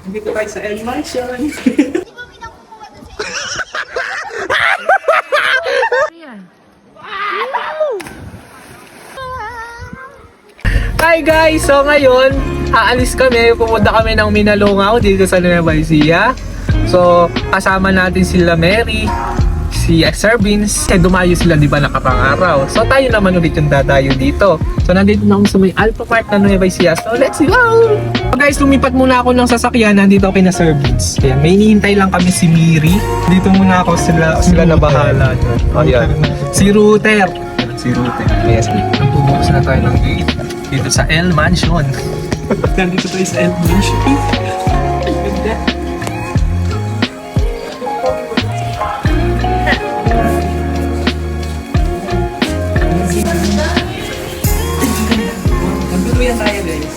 Dito tayo sa El Mansion. Hi guys! So ngayon, aalis kami. Pumunta kami ng Minalongaw dito sa Nueva Ecija. So, kasama natin sila Mary, si Sir Vince. Dumayo sila, di ba, nakapang-araw. So, tayo naman ulit yung dadayo dito. So, nandito na ako sa may Alpha Park na Nueva Ecija. So, let's go! So guys, lumipat muna ako ng sasakyan. Nandito ako kay na Sir Vince. Ayan, may hinihintay lang kami si Miri. Dito muna ako, sila na bahala. Ayan. Si Router. Si Router. Yes, nagbubukas na tayo ng gate. Dito sa El Mansion. Nandito tayo sa El Mansion. Ganda. Nagduduyan tayo guys.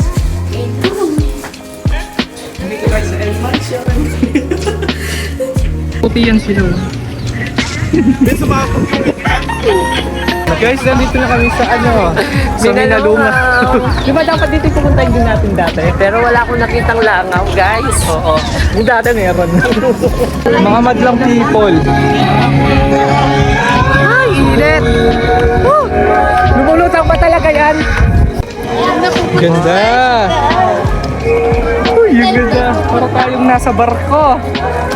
Nandito tayo sa El Mansion. Puti yan sila. Guys, nandito na kami sa sa Minalongaw. Di ba dapat dito pupuntahin din natin dati? Pero wala akong nakitang langaw, guys. Oo. Yung dati meron. Mga madlang people. Ay, init! Woo! Lumulutang pa talaga yan. Ganda! Uy, yung ganda. Para tayong nasa barko.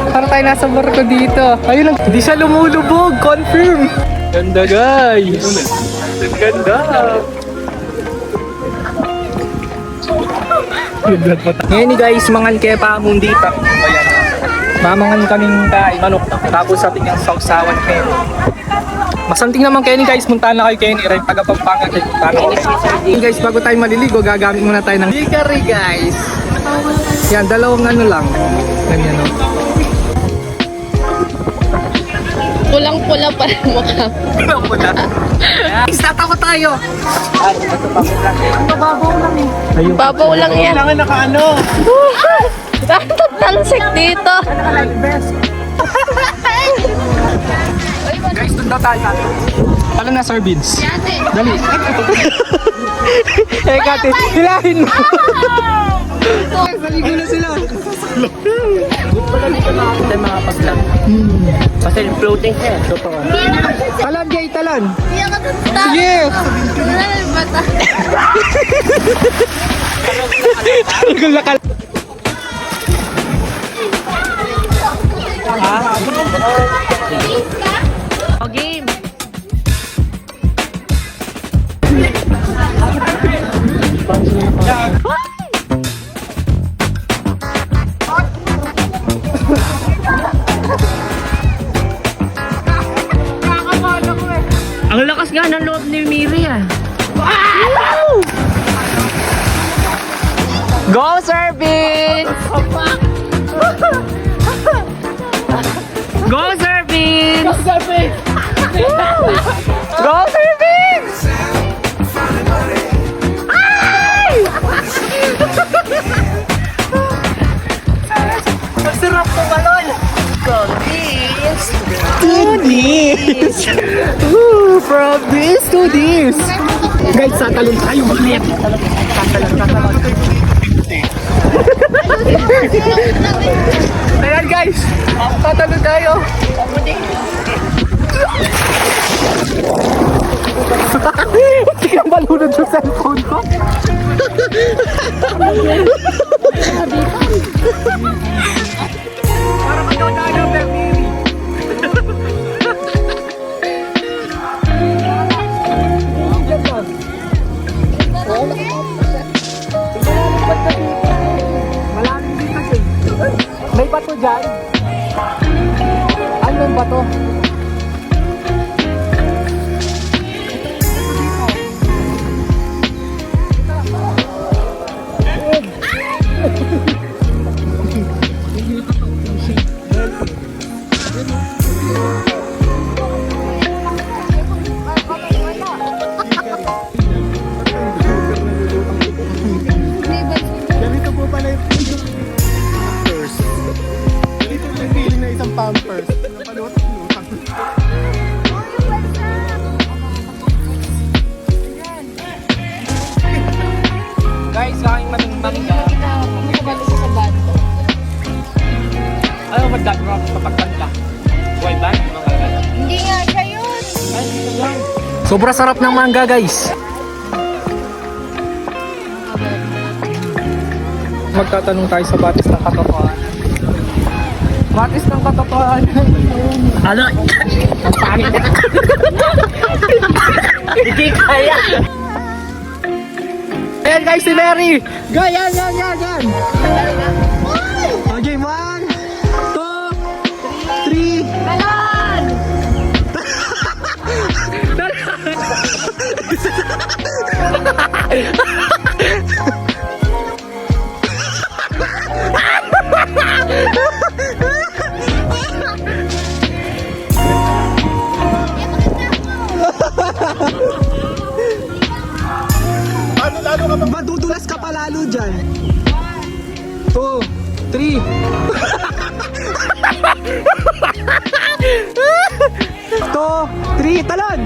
Para tayo nasa barko dito. Ayun lang. Hindi siya lumulubog. Confirm. Ganda guys. Ganda. Ngayon ni guys, mangan kaya pa among dito. Ayan. Mamangan kaming manok. Tapos sabi niyang sausawan kayo. Masanting naman kayo ni guys. Punta na kayo kayo ni Ren. Taga-Pampanga kayo. Punta na kayo. Guys, bago tayo maliligo, gagamit muna tayo ng hikari guys. Yan, dalawang lang. Ganyan o. Pulang-pula pa rin mukha. Pulang-pula. Guys, tatawa tayo. Babaw lang eh. Babaw lang yan. Kailangan naka-ano. Tansik dito. Guys, doon daw tayo. Talo na Sir Vince. Dali. Eh, Kati, hilahin mo. Naligo na sila. Ito yung mga pag-vlog. Kasi floating hair. Talan, Jay, talan. Sige. Talagang lakal. O game. Ang lakas nga ng loob ni Miri ah. Wow! Go Service! Go Service! Go Service! Go Service! Ay! Ang sarap pumalon! Goodies! Goodies! From this to this! Guys, satalon tayo, magnet! Satalon. Ayan guys! Tatalon tayo! Hindi ka malunod sa cellphone ko! Para ka daw tayo, Permiri! Malalim din kasi. May bato dyan. Ano yung bato? Ganito po pala yung pampers. Ganito yung feeling na isang pampers. Napaluwat-luwat. Guys, aking maning mag-drop kapag kanta. Boy band, mga ganun. Hindi nga siya yun. Sobra sarap ng mangga, guys. Magtatanong tayo sa batis ng katotohanan. Batis ng katotohanan. Ano? Ang pangit. Hindi kaya. Ayan guys, si Mary. Yan. Okay, 1, 2, 3. Galon! Madudulas ka pa lalo dyan. 2, 3. 2, 3, talon!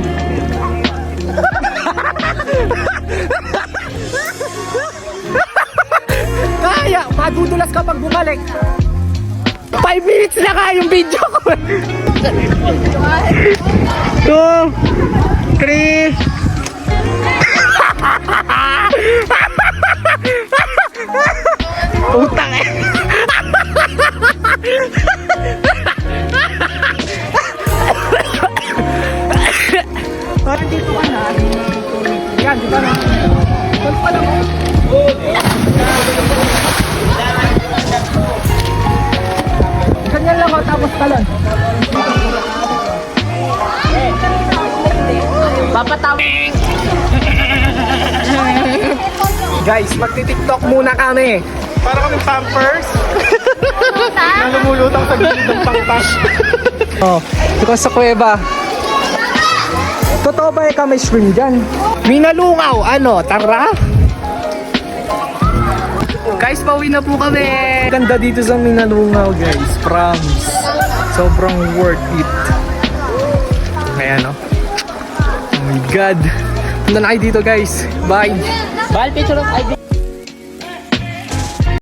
Kaya, madudulas ka pag bumalik. 5 minutes na kaya yung video ko. 2, 3. Utang eh. Parang dito ka na. Yan, dito na. Saan pa lang? Ganyan lang ako, tapos talon. Papatawa. Guys, magti-tiktok muna kami. Para kami pampers. Na lumulutang sa gilid ng pangtas. Oh, ito sa kuweba. Totoo ba ka may swim dyan? Minalungaw, ano, tara? Guys, pauwi na po kami. Ganda dito sa Minalungaw, guys. Promise. Sobrang worth it. Ayan, oh. Oh my God. Punta na kayo dito, guys. Bye. Bal, picture of ID.